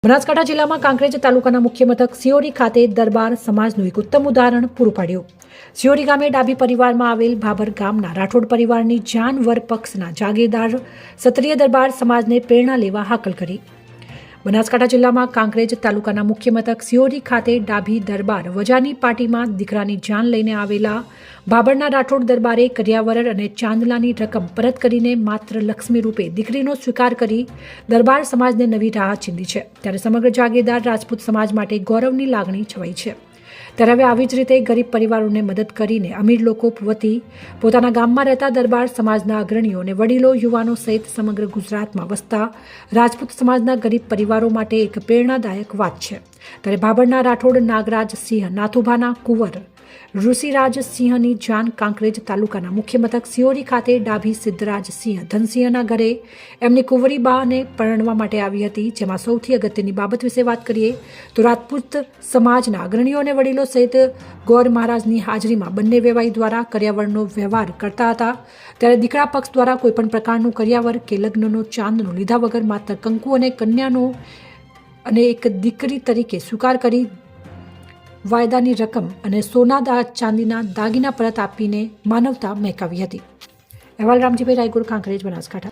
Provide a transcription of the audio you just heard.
બનાસકાંઠા જિલ્લામાં કાંકરેજ તાલુકાના મુખ્ય મથક સિયોરી ખાતે દરબાર સમાજનું એક ઉત્તમ ઉદાહરણ પૂરું પાડ્યું. સિયોરી ગામે ડાભી પરિવારમાં આવેલ ભાભર ગામના રાઠોડ પરિવારની જાનવર પક્ષના જાગીરદાર ક્ષત્રિય દરબાર સમાજને પ્રેરણા લેવા હાકલ કરી. બનાસકાંઠા જિલ્લામાં કાંકરેજ તાલુકાના મુખ્ય મથક સિયોરી ખાતે ડાભી દરબાર વજાની પાર્ટીમાં દીકરાની જાન લઈને આવેલા ભાભરના રાઠોડ દરબારે કર્યાવર અને ચાંદલાની રકમ પરત કરીને માત્ર લક્ષ્મી રૂપે દીકરીનો સ્વીકાર કરી દરબાર સમાજને નવી રાહ ચીંધી છે. ત્યારે સમગ્ર જાગીરદાર રાજપૂત સમાજ માટે ગૌરવની લાગણી છવાઈ છે. ત્યારે હવે આવી જ રીતે ગરીબ પરિવારોને મદદ કરીને અમીર લોકો વતી પોતાના ગામમાં રહેતા દરબાર સમાજના અગ્રણીઓ અને વડીલો, યુવાનો સહિત સમગ્ર ગુજરાતમાં વસતા રાજપૂત સમાજના ગરીબ પરિવારો માટે એક પ્રેરણાદાયક વાત છે. ત્યારે ભાભરના રાઠોડ નાગરાજ સિંહ નાથુભાના કુંવર ઋષિરાજ સિંહની જાન કાંકરેજ તાલુકાના મુખ્ય મથક સિયોરી ખાતે ડાભી સિદ્ધરાજ સિંહ ધનસિંહના ઘરે એમની કુંવરી બાને પરણવા માટે આવી હતી. જેમાં સૌથી અગત્યની બાબત વિશે વાત કરીએ તો રાજપૂત સમાજના અગ્રણીઓ અને વડીલો સહિત ગોર મહારાજની હાજરીમાં બંને વેવાઈ દ્વારા કર્યાવરનો વ્યવહાર કરતા હતા. ત્યારે દીકરા પક્ષ દ્વારા કોઈપણ પ્રકારનું કર્યાવર કે લગ્નનો ચાંદનો લીધા વગર માત્ર કંકુ અને કન્યાનો અને એક દીકરી તરીકે સ્વીકાર કરી વાયદાની રકમ અને સોના ચાંદીના દાગીના પરત આપીને માનવતા મહેકાવી હતી. અહેવાલ રામજીભાઈ રાયગુર, કાંકરેજ, બનાસકાંઠા.